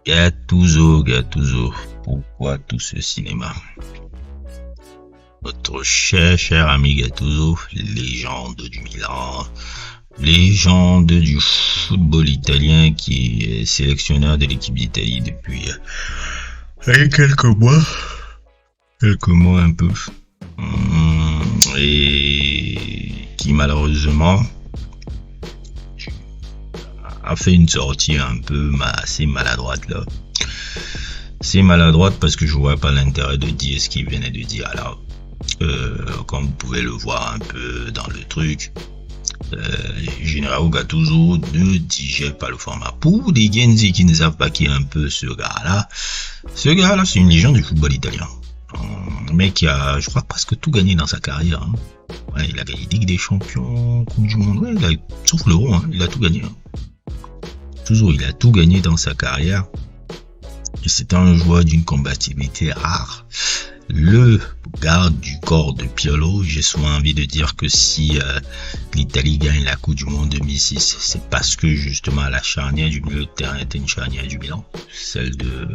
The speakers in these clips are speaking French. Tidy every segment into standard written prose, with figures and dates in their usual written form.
Gattuso, pourquoi tout ce cinéma? Notre cher ami Gattuso, légende du Milan, légende du football italien qui est sélectionneur de l'équipe d'Italie depuis quelques mois un peu, et qui malheureusement a fait une sortie un peu assez maladroite là. C'est maladroite parce que je vois pas l'intérêt de dire ce qu'il venait de dire là. Comme vous pouvez le voir un peu dans le truc, Gennaro Gattuso ne digère pas le format. Pour des Genzi qui ne savent pas qui est un peu ce gars-là, c'est une légende du football italien. Un mec qui a, je crois, presque tout gagné dans sa carrière. Hein. Ouais, il a gagné Ligue des Champions, Coupe du Monde, ouais, sauf l'Euro, hein, il a tout gagné. Hein. Toujours, il a tout gagné dans sa carrière. Et c'est un joueur d'une combativité rare. Le garde du corps de Piolo, j'ai souvent envie de dire que si l'Italie gagne la Coupe du Monde 2006, c'est parce que justement la charnière du milieu de terrain était une charnière du Milan, celle de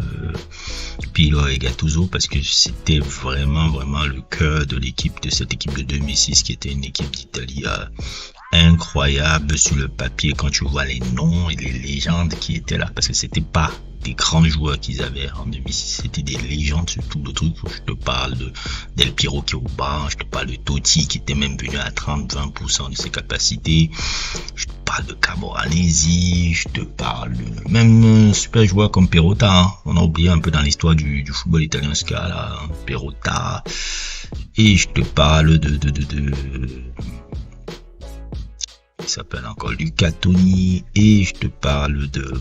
Pirlo et Gattuso, parce que c'était vraiment le cœur de l'équipe, de cette équipe de 2006 qui était une équipe d'Italie incroyable sur le papier quand tu vois les noms et les légendes qui étaient là, parce que c'était pas des grands joueurs qu'ils avaient en 2006, c'était des légendes sur tout le truc. Je te parle de Del Piero qui est au banc, je te parle de Totti qui était même venu à 30-20% de ses capacités, je te parle de Camoranesi, je te parle de même super joueurs comme Perotta, hein. On a oublié un peu dans l'histoire du football italien ce cas là, hein. Perotta, et je te parle de il s'appelle encore Luca Toni, et je te parle de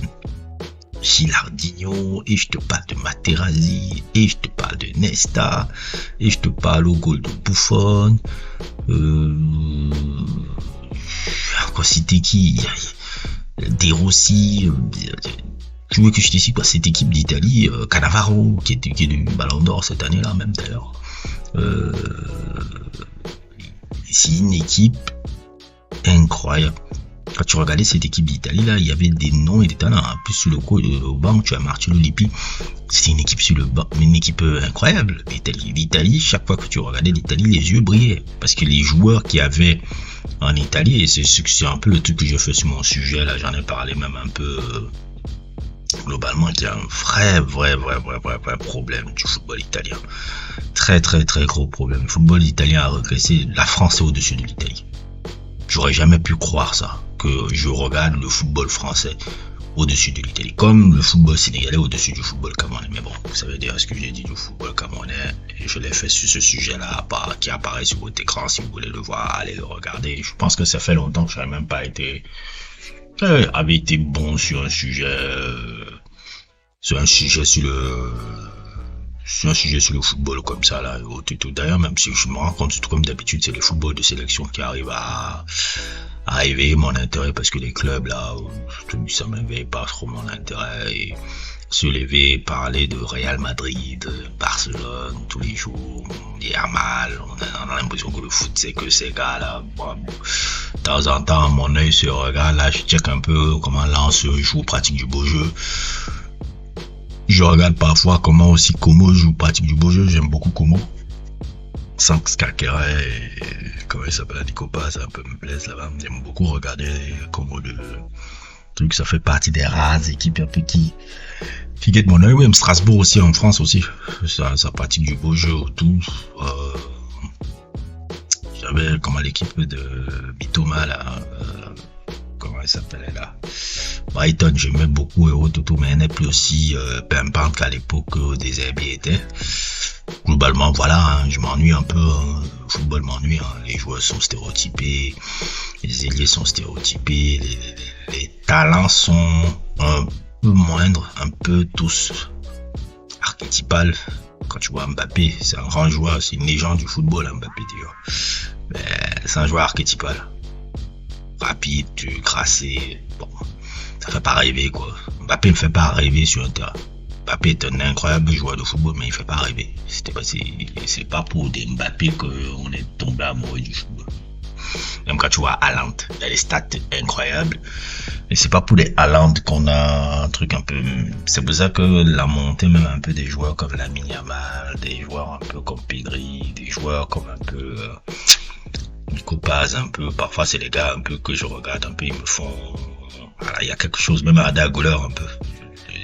Gilardino, et je te parle de Materazzi, et je te parle de Nesta, et je te parle au goal de Buffon. Encore citer qui? De Rossi. Tu veux que je te cite quoi? Cette équipe d'Italie, Cannavaro, qui est du Ballon d'Or cette année-là même d'ailleurs. C'est une équipe incroyable. Quand tu regardais cette équipe d'Italie là, il y avait des noms et des talents. En plus sur le coup au banc, tu as Marcello Lippi. C'était une équipe sur le banc, une équipe incroyable. L'Italie, chaque fois que tu regardais l'Italie, les yeux brillaient parce que les joueurs qu'il y avait en Italie, et c'est un peu le truc que je fais sur mon sujet là, j'en ai parlé même un peu globalement, qu'il y a un vrai problème du football italien. Très gros problème. Le football italien a régressé. La France est au-dessus de l'Italie. J'aurais jamais pu croire ça, que je regarde le football français au-dessus de l'Italie, comme le football sénégalais au-dessus du football camerounais. Mais bon, vous savez déjà ce que j'ai dit du football camerounais, et je l'ai fait sur ce sujet-là, qui apparaît sur votre écran. Si vous voulez le voir, allez le regarder. Je pense que ça fait longtemps que je n'avais même pas été bon sur un sujet sur le football comme ça là. D'ailleurs, même si je me rends compte, comme d'habitude, c'est le football de sélection qui arrive à éveiller mon intérêt, parce que les clubs là, ça m'éveille pas trop mon intérêt. Et se lever, parler de Real Madrid, Barcelone tous les jours, il y a mal. On a l'impression que le foot c'est que ces gars là. Bon, de temps en temps, mon œil se regarde là, je check un peu comment Lens joue, pratique du beau jeu. Je regarde parfois comment aussi Como joue, pratique du beau jeu. J'aime beaucoup Como. Sans Skakera et comment il s'appelle, Nicopas, ça un peu me plaise là-bas. J'aime beaucoup regarder Como de truc. Ça fait partie des rares équipes un peu qui guettent mon œil. Oui, même Strasbourg aussi, en France aussi. Ça pratique du beau jeu autour. J'avais comment l'équipe de Bitoma là. Comment elle s'appelait là? Brighton, j'aimais beaucoup Euro Toto, mais elle n'est plus aussi pimpante qu'à l'époque des Zerbi étaient. Globalement, voilà, hein, je m'ennuie un peu. Le football m'ennuie. Hein, les joueurs sont stéréotypés, les ailiers sont stéréotypés, les talents sont un peu moindres, un peu tous archétypal. Quand tu vois Mbappé, c'est un grand joueur, c'est une légende du football, Mbappé déjà. Mais c'est un joueur archétypal. Rapide, crassé, bon, ça fait pas rêver quoi. Mbappé me fait pas rêver sur un terrain. Mbappé est un incroyable joueur de football, mais il fait pas rêver. C'est pas pour des Mbappé qu'on est tombé amoureux du football. Même quand tu vois Haaland, il a des stats incroyables. Et c'est pas pour les Haaland qu'on a un truc un peu... C'est pour ça que la montée même un peu des joueurs comme Lamine Yamal, des joueurs un peu comme Pedri, des joueurs comme un peu... Nico Paz un peu, parfois c'est les gars un peu que je regarde un peu, ils me font... Voilà, il y a quelque chose, même à Arda Güler un peu.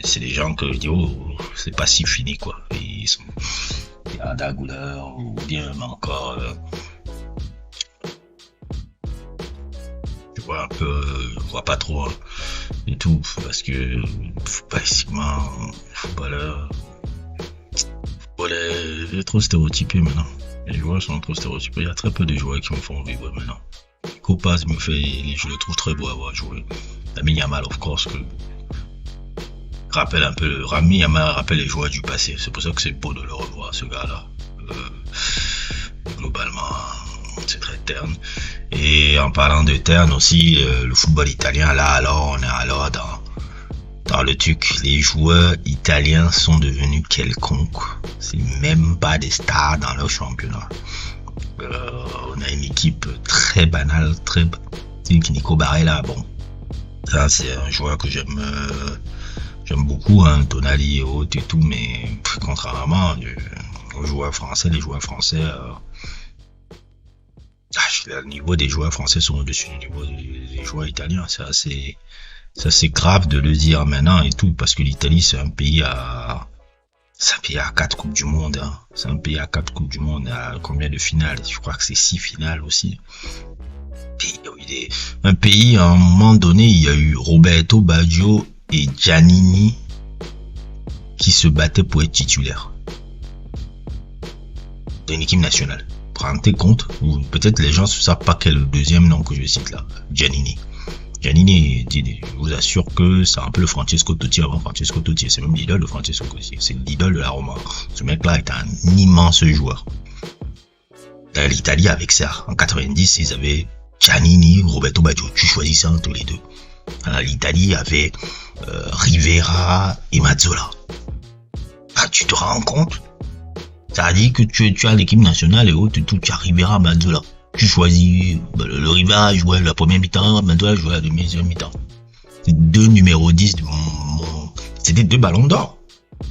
C'est des gens que je dis, oh, c'est pas si fini quoi. Ils sont... Il y a Arda Güler, ou bien même encore... Je vois un peu, je vois pas trop et tout, parce que basiquement, footballeur est trop stéréotypé maintenant. Les joueurs sont trop stéréotypés. Il y a très peu de joueurs qui me font vivre maintenant. Copas me fait, je le trouve très beau à avoir joué. Lamine Yamal, of course, que rappelle un peu, Lamine Yamal rappelle les joueurs du passé. C'est pour ça que c'est beau de le revoir, ce gars-là. Globalement, c'est très terne. Et en parlant de terne aussi, le football italien, là, alors, on est alors dans le truc. Les joueurs italiens sont devenus quelconques. C'est même pas des stars dans leur championnat. On a une équipe très banale, très... Nico Barella, bon. Ça, c'est un joueur que j'aime beaucoup, hein, Tonali et autres et tout, mais contrairement aux joueurs français, les joueurs français... le niveau des joueurs français sont au-dessus du niveau des joueurs italiens. C'est assez grave de le dire maintenant et tout, parce que l'Italie, c'est un pays à 4 Coupes du Monde. Hein. C'est un pays à 4 Coupes du Monde. À combien de finales? Je crois que c'est 6 finales aussi. Un pays, à un moment donné, il y a eu Roberto Baggio et Giannini qui se battaient pour être titulaires d'une équipe nationale. Rendez compte, ou peut-être les gens ne savent pas quel est le deuxième nom que je cite là, Giannini. Giannini, je vous assure que c'est un peu le Francesco Totti avant Francesco Totti. C'est même l'idole de Francesco Totti. C'est l'idole de la Roma. Ce mec-là est un immense joueur. L'Italie avec ça. En 90, ils avaient Giannini, Roberto Baggio. Tu choisissais entre les deux. L'Italie avait Rivera et Mazzola. Ah, tu te rends compte? Ça a dit que tu as l'équipe nationale et autres, tu as Rivera, Mazzola. Tu choisis, le Rivera jouait la première mi-temps, Mazzola jouait la deuxième mi-temps. C'est deux numéros 10 de c'était deux ballons d'or.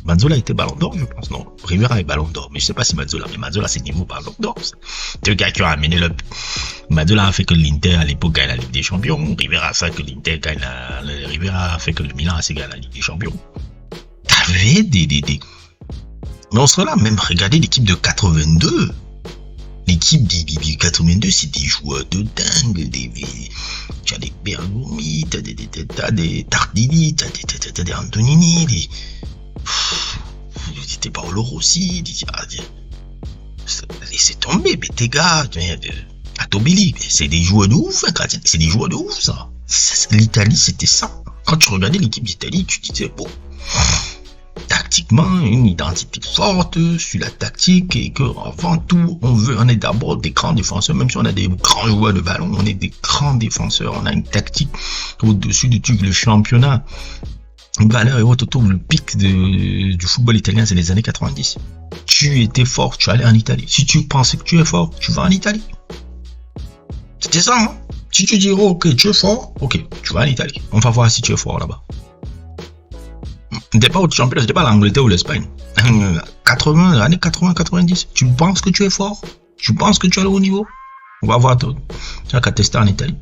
Mazzola était ballon d'or, je pense, non. Rivera est ballon d'or, mais je sais pas si Mazzola, mais Mazzola c'est niveau ballon d'or. C'est le gars qui a amené le... Mazzola a fait que l'Inter à l'époque gagne la Ligue des Champions. Rivera a fait que l'Inter gagne Rivera a fait que le Milan a gagné la Ligue des Champions. T'avais mais on serait là, même regarder l'équipe de 82. L'équipe de 82, c'est des joueurs de dingue. Tu as des Bergomi, t'as des Tardini, t'as des Antonini, t'es Paolo Rossi, laissez tomber, mais tes gars, à Tobili, c'est des joueurs de ouf, c'est des joueurs de ouf, ça. L'Italie, c'était ça. Quand tu regardais l'équipe d'Italie, tu te disais, bon... Tactiquement, une identité forte sur la tactique et que avant tout, on est d'abord des grands défenseurs, même si on a des grands joueurs de ballon, on est des grands défenseurs, on a une tactique au-dessus du truc, le championnat. Une valeur et autres autour, le pic du football italien, c'est les années 90. Tu étais fort, tu allais en Italie. Si tu pensais que tu es fort, tu vas en Italie. C'était ça, hein? Si tu dis, ok, tu es fort, ok, tu vas en Italie. On va voir si tu es fort là-bas. T'es pas au championnat, c'était pas l'Angleterre ou l'Espagne. 80, années 80, 90. Tu penses que tu es fort? Tu penses que tu as le haut niveau? On va voir, tu as qu'à tester en Italie.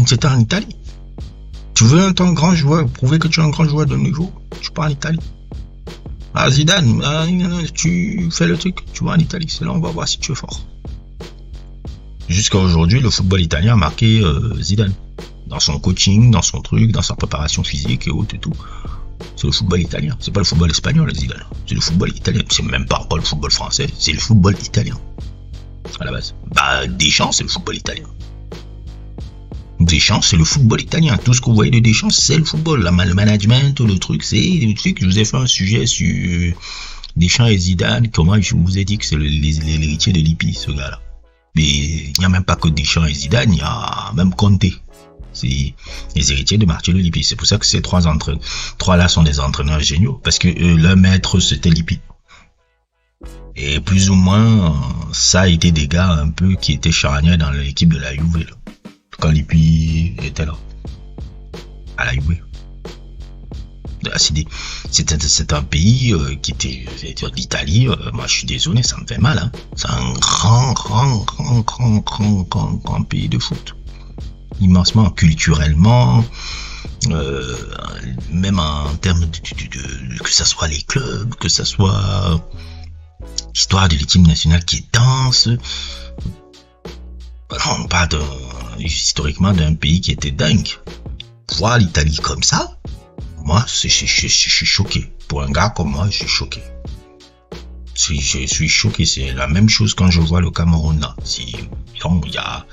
C'était en Italie. Tu veux être un grand joueur, prouver que tu es un grand joueur de niveau, tu pars en Italie. Ah, Zidane, tu fais le truc, tu vas en Italie. C'est là on va voir si tu es fort. Jusqu'à aujourd'hui, le football italien a marqué Zidane. Dans son coaching, dans son truc, dans sa préparation physique et autres et tout. C'est le football italien. C'est pas le football espagnol, Zidane. C'est le football italien. C'est même pas le football français. C'est le football italien. À la base. Deschamps, c'est le football italien. Deschamps, c'est le football italien. Tout ce que vous voyez de Deschamps, c'est le football. Le management, le truc, c'est le truc. Je vous ai fait un sujet sur Deschamps et Zidane. Comment je vous ai dit que c'est l'héritier de Lippi, ce gars-là. Mais il n'y a même pas que Deschamps et Zidane, il y a même Conte. C'est les héritiers de Marcello Lippi. C'est pour ça que ces trois là sont des entraîneurs géniaux. Parce que leur maître, c'était Lippi. Et plus ou moins, ça a été des gars un peu qui étaient charnières dans l'équipe de la Juve, là. Quand Lippi était là, à la Juve. C'est un pays qui était, l'Italie, moi je suis désolé, ça me fait mal, hein. C'est un grand pays de foot. Immensement, culturellement, même en termes de que ça soit les clubs, que ça soit l'histoire de l'équipe nationale qui est dense. On parle historiquement d'un pays qui était dingue. Voir l'Italie comme ça, moi, je suis choqué. Pour un gars comme moi, je suis choqué. Je suis choqué. C'est la même chose quand je vois le Cameroun là. Il y a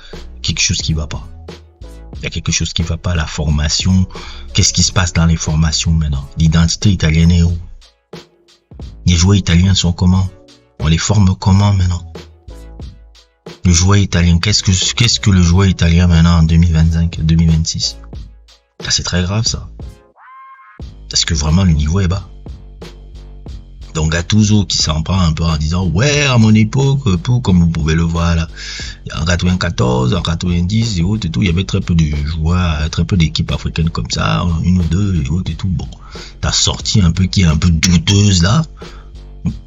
quelque chose qui va pas. Il y a quelque chose qui va pas. La formation. Qu'est-ce qui se passe dans les formations maintenant? L'identité italienne est où? Les joueurs italiens sont comment? On les forme comment maintenant? Le joueur italien, qu'est-ce que le joueur italien maintenant en 2025, 2026? Là, c'est très grave ça. Parce que vraiment le niveau est bas. Donc Gattuso qui s'en prend un peu en disant ouais, à mon époque, comme vous pouvez le voir là, en 94, en 90 et autres et tout, il y avait très peu de joueurs, très peu d'équipes africaines comme ça, une ou deux et autres et tout. Bon, t'as sorti un peu qui est un peu douteuse là.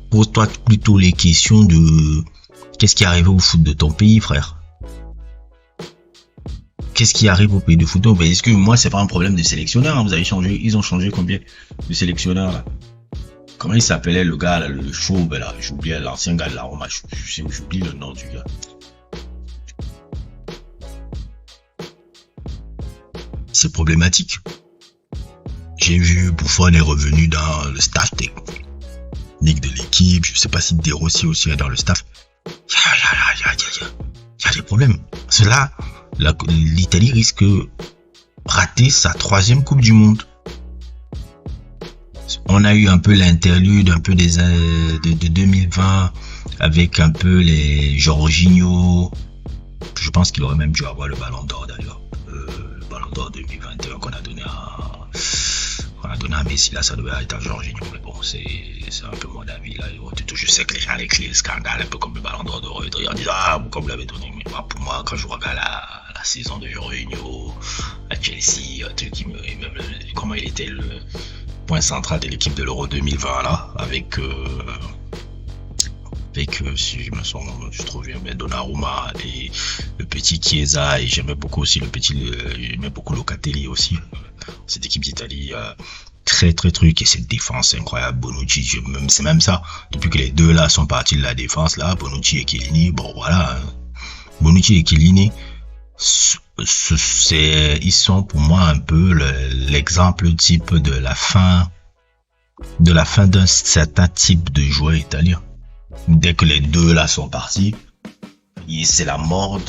Pose-toi plutôt les questions de qu'est-ce qui est arrivé au foot de ton pays, frère. Qu'est-ce qui arrive au pays de foot? Est-ce que moi c'est pas un problème de sélectionneur, hein? Vous avez changé, ils ont changé combien de sélectionneurs là? Comment il s'appelait le gars là, le chauve là? J'oublie l'ancien gars de la Roma, j'oublie le nom du gars. C'est problématique. J'ai vu Buffon est revenu dans le staff technique de l'équipe. Je sais pas si De Rossi aussi est dans le staff. Il y a des problèmes. Cela, l'Italie risque de rater sa 3e Coupe du Monde. On a eu un peu l'interlude un peu de 2020 avec un peu les Jorginho. Je pense qu'il aurait même dû avoir le Ballon d'Or d'ailleurs. Le Ballon d'Or 2021 qu'on a donné à Messi, là ça devait être à Jorginho, mais bon c'est un peu mon avis là. Je sais que les gens les clés le scandale un peu comme le Ballon d'Or de Rodri, on dit ah pourquoi vous l'avez donné, mais pour moi quand je regarde la saison de Jorginho à Chelsea, comment il était le point central de l'équipe de l'Euro 2020 là, avec si je trouve bien Donnarumma et le petit Chiesa, et j'aimais beaucoup aussi j'aimais beaucoup Locatelli aussi. Cette équipe d'Italie très truc, et cette défense incroyable. Bonucci, c'est même ça, depuis que les deux là sont partis de la défense là, Bonucci et Chiellini, bon voilà, Bonucci et Chiellini, ils sont pour moi un peu l'exemple type de la fin d'un certain type de joueur italien. Dès que les deux là sont partis, c'est la mort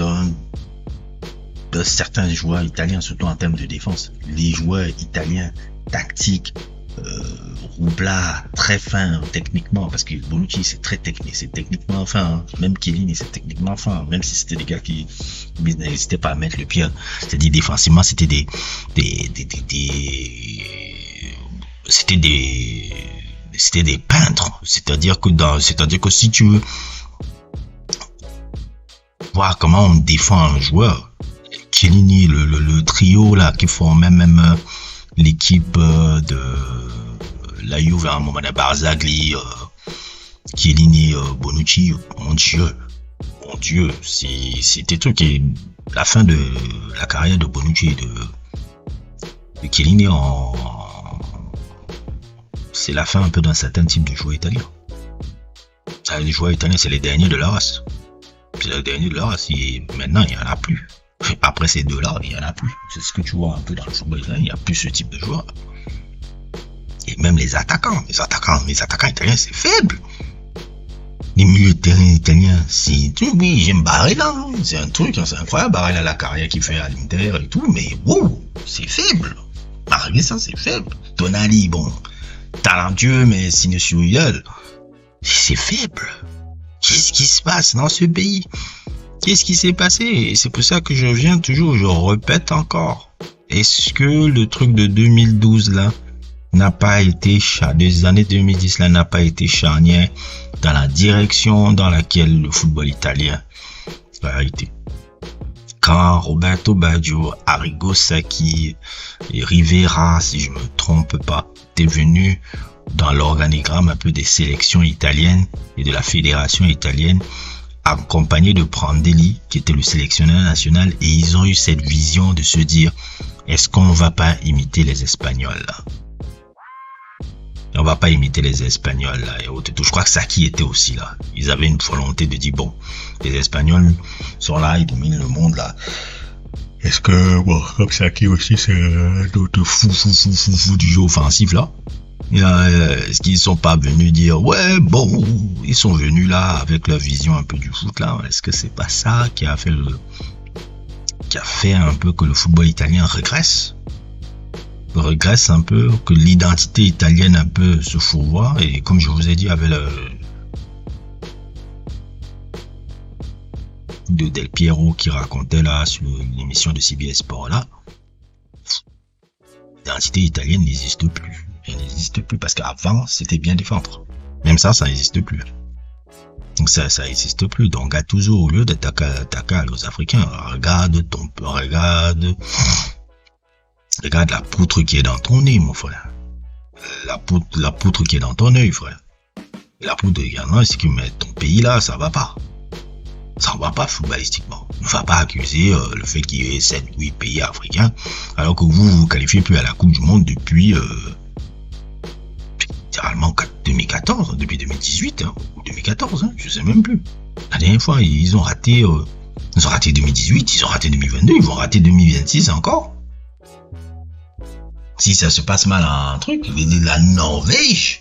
de certains joueurs italiens, surtout en termes de défense. Les joueurs italiens tactiques, roublards, très fins techniquement, parce que Bonucci c'est très technique, c'est techniquement fin, hein. Même Chiellini c'est techniquement fin, même si c'était des gars qui n'hésitaient pas à mettre le pied. C'est-à-dire défensivement c'était c'était des peintres. C'est-à-dire que si tu veux voir comment on défend un joueur, Chiellini, le trio là qui formait même l'équipe de la Juve à un moment, Barzagli, Chiellini, Bonucci, mon Dieu, c'était truc. Et la fin de la carrière de Bonucci et de Chiellini c'est la fin un peu d'un certain type de joueur italien. Les joueurs italiens, c'est les derniers de la race. C'est les derniers de la race. Et maintenant, il n'y en a plus. Après ces deux-là, il n'y en a plus. C'est ce que tu vois un peu dans le football italien. Il n'y a plus ce type de joueur. Et même les attaquants italiens, c'est faible. Les milieux de terrain italiens, oui, j'aime Barella. C'est un truc, c'est incroyable. Barella, la carrière qu'il fait à l'Inter et tout. Mais wow, c'est faible. Malgré ça, c'est faible. Tonali, bon, talentueux, mais sinusoïdal. C'est faible. Qu'est-ce qui se passe dans ce pays? Qu'est-ce qui s'est passé? Et c'est pour ça que je répète encore. Est-ce que le truc de 2012 là, n'a pas été des années 2010 là n'a pas été charnière dans la direction dans laquelle le football italien a été. Quand Roberto Baggio, Arrigo Sacchi et Rivera, si je me trompe pas, étaient venus dans l'organigramme un peu des sélections italiennes et de la fédération italienne, accompagnés de Prandelli, qui était le sélectionneur national, et ils ont eu cette vision de se dire, est-ce qu'on va pas imiter les Espagnols là? On va pas imiter les Espagnols là et autres. Je crois que Sacchi était aussi là. Ils avaient une volonté de dire, bon, les Espagnols sont là, ils dominent le monde là. Est-ce que, bon, comme Sacchi aussi, c'est d'autres fou du jeu offensif là? Est-ce qu'ils sont pas venus dire, ouais, bon, ils sont venus là avec leur vision un peu du foot là. Est-ce que c'est pas ça qui a fait un peu que le football italien régresse un peu, que l'identité italienne un peu se fourvoie, et comme je vous ai dit avec de Del Piero qui racontait là sur l'émission de CBS Sport là, l'identité italienne n'existe plus. Elle n'existe plus parce qu'avant c'était bien défendre. Même ça n'existe plus. Donc ça n'existe plus. Donc Gattuso, au lieu d'attaquer aux Africains, regarde la poutre qui est dans ton nez, mon frère. La poutre qui est dans ton œil, frère. La poutre qui est dans ton œil, c'est que mais ton pays là, ça va pas. Ça va pas footballistiquement. Ne va pas accuser le fait qu'il y ait 7-8 pays africains, alors que vous qualifiez plus à la Coupe du Monde depuis littéralement 2014, depuis 2018, hein, ou 2014, hein, je sais même plus. La dernière fois, ils ont raté 2018, ils ont raté 2022, ils vont rater 2026 encore. Si ça se passe mal un truc, la Norvège,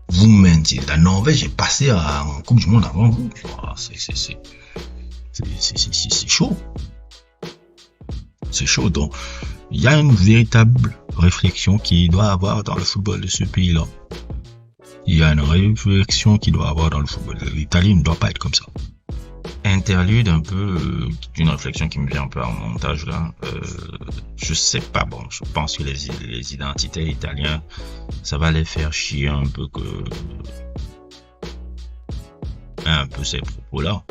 vous mentez, la Norvège est passée en Coupe du Monde avant vous. C'est chaud. C'est chaud. Donc, il y a une véritable réflexion qui doit avoir dans le football de ce pays-là. Il y a une réflexion qui doit avoir dans le football. L'Italie ne doit pas être comme ça. Interlude un peu d'une réflexion qui me vient un peu en montage là. Je sais pas, bon, je pense que les identitaires italiens, ça va les faire chier un peu ces propos là.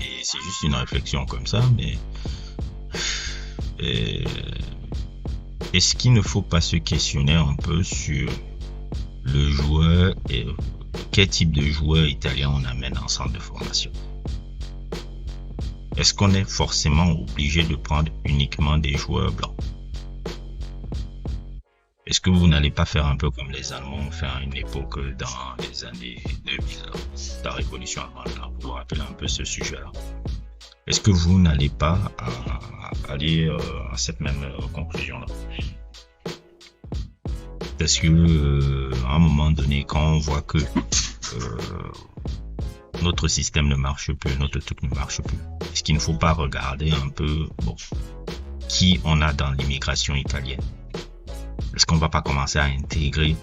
Et c'est juste une réflexion comme ça, mais est-ce qu'il ne faut pas se questionner un peu sur le joueur et quel type de joueur italien on amène en centre de formation? Est-ce qu'on est forcément obligé de prendre uniquement des joueurs blancs? Est-ce que vous n'allez pas faire un peu comme les Allemands ont fait à une époque dans les années 2000, la révolution allemande, là, pour vous rappeler un peu ce sujet-là? Est-ce que vous n'allez pas aller à cette même conclusion-là? Parce que à un moment donné, quand on voit que notre système ne marche plus, notre truc ne marche plus, est-ce qu'il ne faut pas regarder un peu qui on a dans l'immigration italienne? Est-ce qu'on ne va pas commencer à intégrer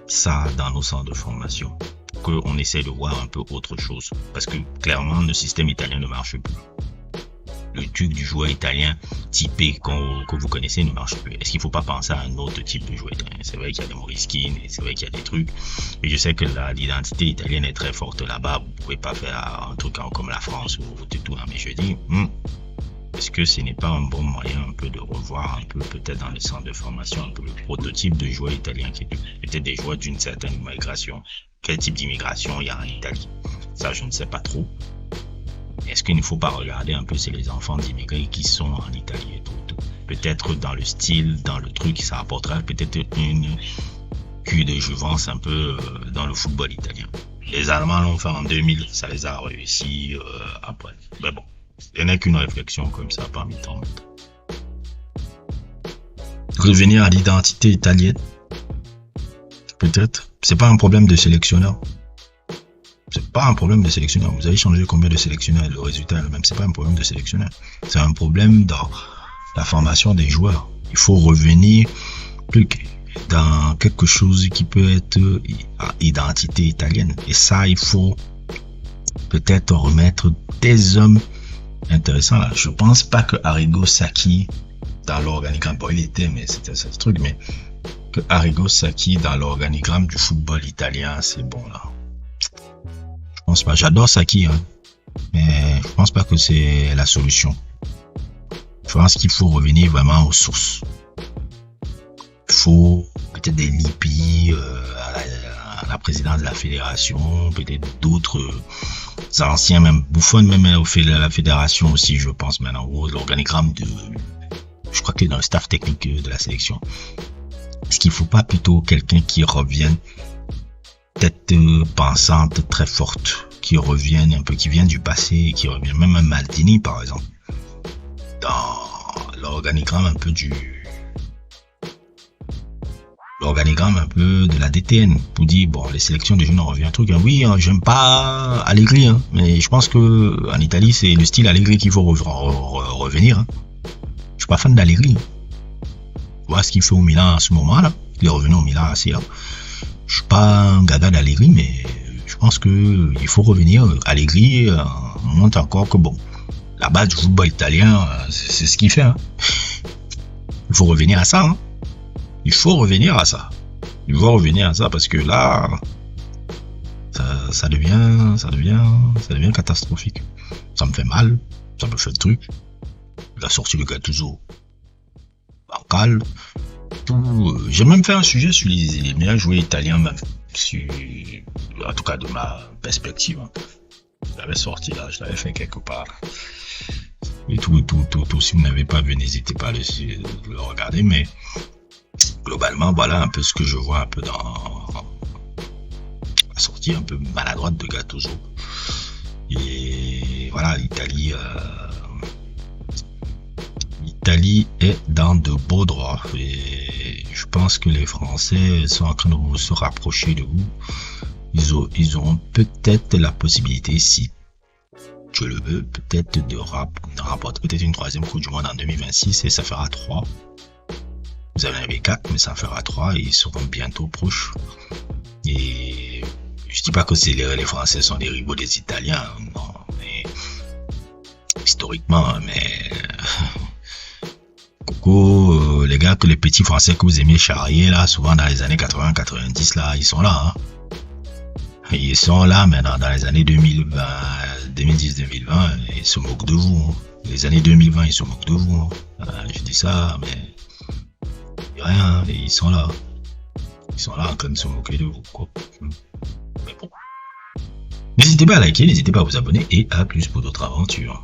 ça dans nos centres de formation? Qu'on essaie de voir un peu autre chose. Parce que clairement, le système italien ne marche plus. Le truc du joueur italien typé que vous connaissez ne marche plus. Est-ce qu'il ne faut pas penser à un autre type de joueur italien? C'est vrai qu'il y a des Maurice Keane, et c'est vrai qu'il y a des trucs. Et je sais que l'identité italienne est très forte là-bas. Vous ne pouvez pas faire un truc comme la France ou tout. Mais je dis, est-ce que ce n'est pas un bon moyen un peu de revoir un peu peut-être dans les centres de formation un peu le prototype de joueur italien qui est peut-être des joueurs d'une certaine immigration? Quel type d'immigration il y a en Italie? Ça, je ne sais pas trop. Est-ce qu'il ne faut pas regarder un peu c'est les enfants d'immigrés qui sont en Italie et tout. Peut-être dans le style, dans le truc, ça apportera peut-être une cure de jouvence un peu dans le football italien. Les Allemands l'ont fait en 2000, ça les a réussi après. Mais bon, il n'y en a qu'une réflexion comme ça parmi tant d'autres. Revenir à l'identité italienne, peut-être. C'est pas un problème de sélectionneur. C'est pas un problème de sélectionneur. Vous avez changé combien de sélectionneurs? Le résultat est le même. C'est pas un problème de sélectionneur. C'est un problème dans la formation des joueurs. Il faut revenir dans quelque chose qui peut être à identité italienne. Et ça, il faut peut-être remettre des hommes intéressants là. Je pense pas que Arrigo Sacchi dans l'organigramme, bon, il était, mais c'était ce truc, mais que Arrigo Sacchi dans l'organigramme du football italien, c'est bon là. Je pense pas. J'adore Sacchi, hein, mais je pense pas que c'est la solution. Je pense qu'il faut revenir vraiment aux sources. Il faut peut-être des Lippi à la présidence de la fédération, peut-être d'autres anciens, même Buffon, même à la fédération aussi, je pense maintenant, l'organigramme de, je crois que dans le staff technique de la sélection. Est-ce qu'il ne faut pas plutôt quelqu'un qui revienne, tête pensante très forte, qui revienne un peu, qui vient du passé, qui revient, même un Maldini par exemple, dans l'organigramme un peu l'organigramme un peu de la DTN, pour dire bon, les sélections de jeunes, on revient un truc, hein, oui, hein, j'aime pas Allegri, hein, mais je pense que en Italie c'est le style Allegri qu'il faut revenir, hein. Je suis pas fan d'Allegri, hein. Voir ce qu'il fait au Milan à ce moment là, il est revenu au Milan assez là. Je suis pas un gaga d'Allegri, mais je pense que il faut revenir. Allegri montre encore que bon, la base du football italien, c'est ce qu'il fait, hein. Il faut revenir à ça, hein. Il faut revenir à ça. Il faut revenir à ça parce que là, ça devient catastrophique. Ça me fait mal, ça me fait le truc. La sortie de Gattuso, bancal. Tout. J'ai même fait un sujet sur les meilleurs joueurs italiens, même en tout cas de ma perspective. Je l'avais sorti là, je l'avais fait quelque part. Et tout. Si vous n'avez pas vu, n'hésitez pas à le regarder, mais globalement, voilà un peu ce que je vois un peu dans la sortie un peu maladroite de Gattuso. Et voilà, l'Italie est dans de beaux droits. Et je pense que les Français sont en train de se rapprocher de vous. Ils auront peut-être la possibilité, si je le veux, peut-être de rapporter peut-être une troisième Coupe du Monde en 2026 et ça fera 3. Vous en avez 4, mais ça fera 3 et ils seront bientôt proches. Et je dis pas que les Français sont des rivaux des Italiens, non, mais historiquement, mais Coco, les gars, que les petits Français que vous aimez charrier là, souvent dans les années 80-90 là, ils sont là, hein. Ils sont là maintenant dans les années 2020, 2010-2020, ils se moquent de vous. Les années 2020, ils se moquent de vous. Je dis ça, mais rien, ils sont là. Ils sont là en train de se moquer de vous, quoi. Mais bon. N'hésitez pas à liker, n'hésitez pas à vous abonner et à plus pour d'autres aventures.